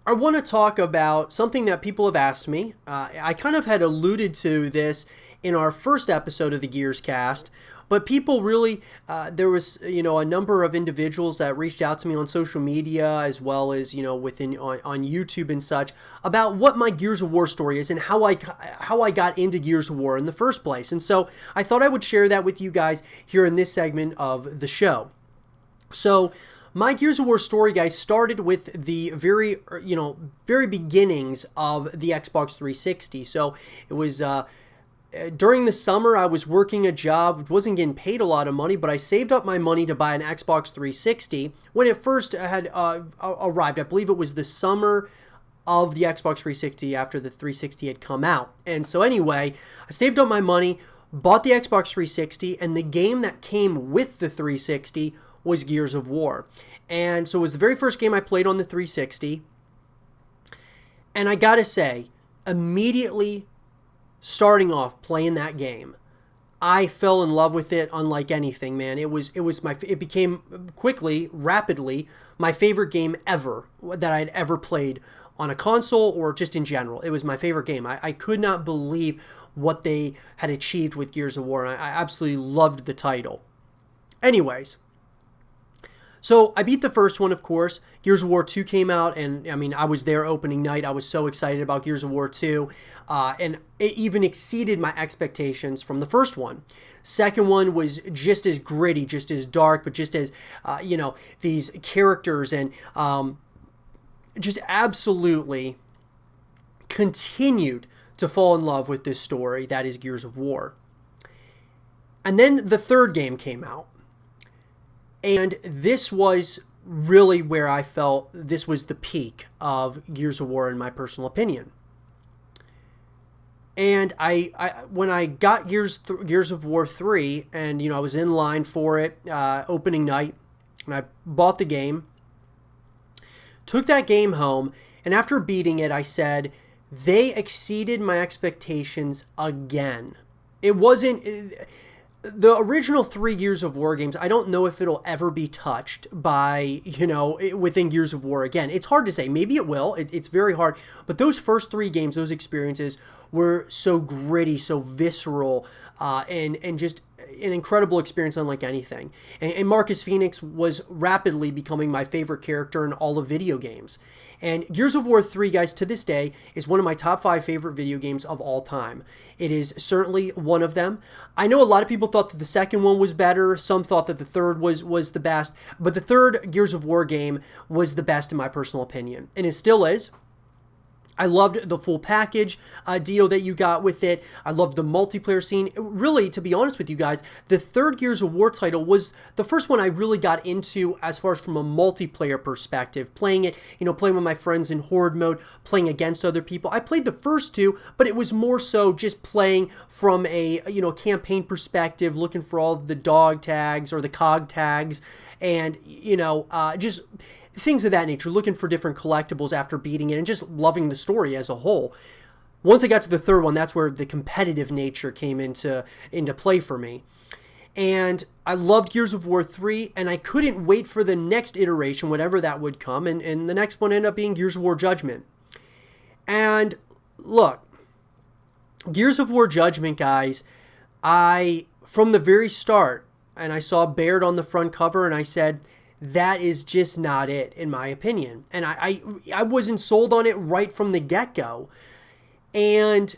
I want to talk about something that people have asked me. I kind of had alluded to this in our first episode of the Gears Cast, but people really, there was a number of individuals that reached out to me on social media as well as within on YouTube and such about what my Gears of War story is and how I got into Gears of War in the first place. And so I thought I would share that with you guys here in this segment of the show. So my Gears of War story, guys, started with the very beginnings of the Xbox 360. So it was during the summer. I was working a job, wasn't getting paid a lot of money, but I saved up my money to buy an Xbox 360 when it first had arrived. I believe it was the summer of the Xbox 360 after the 360 had come out. And so anyway, I saved up my money, bought the Xbox 360, and the game that came with the 360 was Gears of War. And so it was the very first game I played on the 360. And I gotta say, immediately starting off playing that game, I fell in love with it unlike anything, man. It became quickly, rapidly, my favorite game ever that I'd ever played on a console or just in general. It was my favorite game. I could not believe what they had achieved with Gears of War. I absolutely loved the title. Anyways, so I beat the first one, of course. Gears of War 2 came out, and I mean, I was there opening night. I was so excited about Gears of War 2, and it even exceeded my expectations from the first one. Second one was just as gritty, just as dark, but just as, these characters and just absolutely continued to fall in love with this story that is Gears of War. And then the third game came out. And this was really where I felt this was the peak of Gears of War in my personal opinion. And when I got Gears of War 3, and I was in line for it opening night, and I bought the game, took that game home, and after beating it, I said, they exceeded my expectations again. It wasn't... The original 3 Gears of War games, I don't know if it'll ever be touched by, within Gears of War again. It's hard to say. Maybe it will. It's very hard. But those first 3 games, those experiences were so gritty, so visceral, and just an incredible experience unlike anything. And Marcus Phoenix was rapidly becoming my favorite character in all of video games. And Gears of War 3, guys, to this day, is one of my top 5 favorite video games of all time. It is certainly one of them. I know a lot of people thought that the second one was better. Some thought that the third was the best. But the third Gears of War game was the best in my personal opinion. And it still is. I loved the full package deal that you got with it. I loved the multiplayer scene. Really, to be honest with you guys, the third Gears of War title was the first one I really got into as far as from a multiplayer perspective. Playing it, playing with my friends in Horde mode, playing against other people. I played the first 2, but it was more so just playing from a, campaign perspective, looking for all the dog tags or the cog tags, and, just things of that nature, looking for different collectibles after beating it and just loving the story as a whole. Once I got to the third one, that's where the competitive nature came into play for me. And I loved Gears of War 3, and I couldn't wait for the next iteration, whatever that would come, and the next one ended up being Gears of War Judgment. And look, Gears of War Judgment, guys, from the very start, and I saw Baird on the front cover, and I said, that is just not it, in my opinion. And I wasn't sold on it right from the get-go. And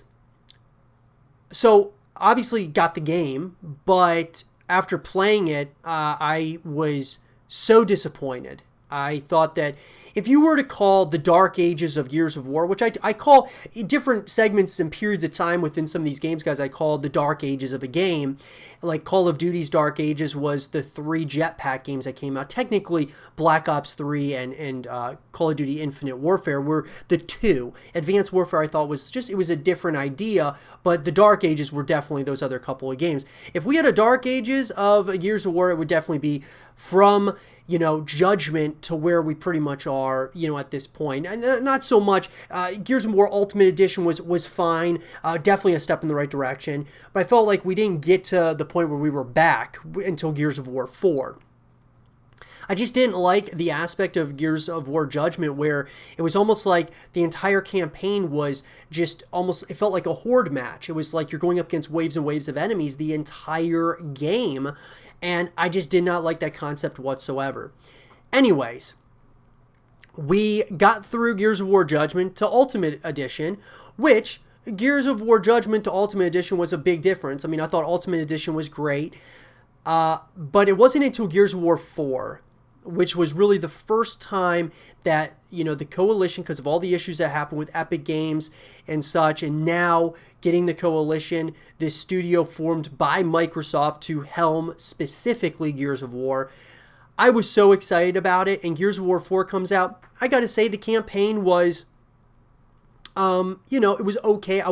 so, obviously, got the game, but after playing it, I was so disappointed. I thought that if you were to call the dark ages of Gears of War, which I call different segments and periods of time within some of these games, guys, I call the dark ages of a game. Like Call of Duty's dark ages was the 3 jetpack games that came out. Technically, Black Ops 3 and Call of Duty Infinite Warfare were the 2. Advanced Warfare, I thought, it was a different idea, but the dark ages were definitely those other couple of games. If we had a dark ages of Gears of War, it would definitely be from Judgment to where we pretty much are, at this point. And not so much. Gears of War Ultimate Edition was fine. Definitely a step in the right direction. But I felt like we didn't get to the point where we were back until Gears of War 4. I just didn't like the aspect of Gears of War Judgment where it was almost like the entire campaign was just almost, it felt like a horde match. It was like you're going up against waves and waves of enemies the entire game, and I just did not like that concept whatsoever. Anyways, we got through Gears of War Judgment to Ultimate Edition, which Gears of War Judgment to Ultimate Edition was a big difference. I mean, I thought Ultimate Edition was great, but it wasn't until Gears of War 4, which was really the first time that, the Coalition, because of all the issues that happened with Epic Games and such, and now getting the Coalition, this studio formed by Microsoft to helm specifically Gears of War, I was so excited about it, and Gears of War 4 comes out. I gotta say, the campaign was, it was okay. I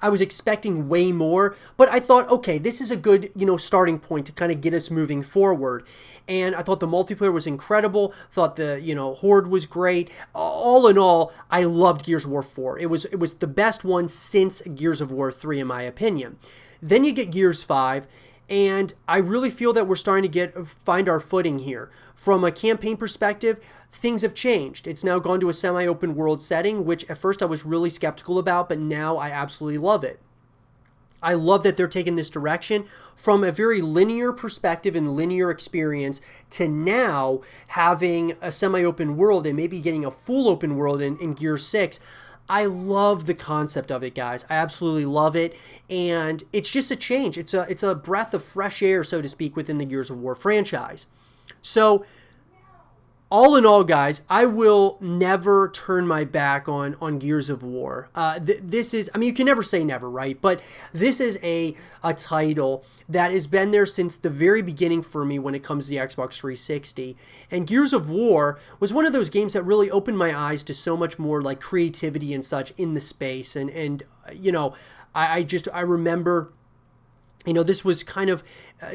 was expecting way more, but I thought, okay, this is a good, starting point to kind of get us moving forward. And I thought the multiplayer was incredible. Thought the, Horde was great. All in all, I loved Gears of War 4. It was the best one since Gears of War 3, in my opinion. Then you get Gears 5. And I really feel that we're starting to find our footing here. From a campaign perspective, things have changed. It's now gone to a semi-open world setting, which at first I was really skeptical about, but now I absolutely love it. I love that they're taking this direction from a very linear perspective and linear experience to now having a semi-open world and maybe getting a full open world in Gear 6. I love the concept of it, guys. I absolutely love it, and it's just a change. It's a breath of fresh air, so to speak, within the Gears of War franchise. So, all in all, guys, I will never turn my back on Gears of War. This is, you can never say never, right? But this is a title that has been there since the very beginning for me when it comes to the Xbox 360. And Gears of War was one of those games that really opened my eyes to so much more like creativity and such in the space. And I remember, this was kind of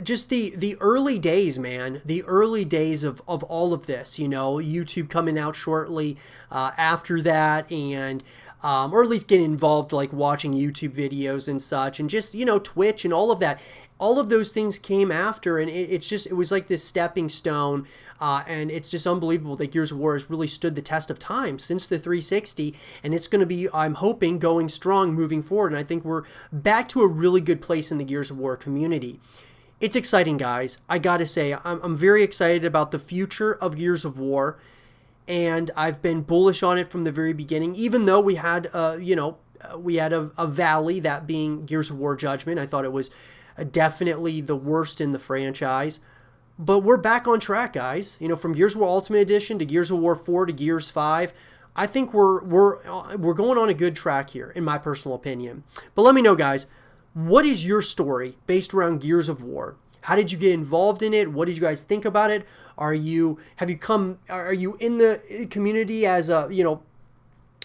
just the early days, man. The early days of all of this, YouTube coming out shortly after that, and or at least getting involved, like watching YouTube videos and such, and just, Twitch and all of that. All of those things came after, and it was like this stepping stone, and it's just unbelievable that Gears of War has really stood the test of time since the 360, and it's going to be, I'm hoping, going strong moving forward, and I think we're back to a really good place in the Gears of War community. It's exciting, guys. I gotta say, I'm very excited about the future of Gears of War, and I've been bullish on it from the very beginning, even though we had, a valley, that being Gears of War Judgment. I thought it was definitely the worst in the franchise, but we're back on track, guys. From Gears of War Ultimate Edition to Gears of War 4 to Gears 5, I think we're going on a good track here, in my personal opinion. But let me know, guys, what is your story based around Gears of War? How did you get involved in it? What did you guys think about it? Are you in the community as a,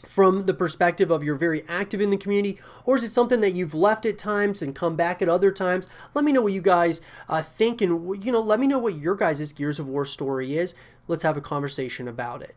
from the perspective of you're very active in the community, or is it something that you've left at times and come back at other times? Let me know what you guys think, and let me know what your guys' Gears of War story is. Let's have a conversation about it.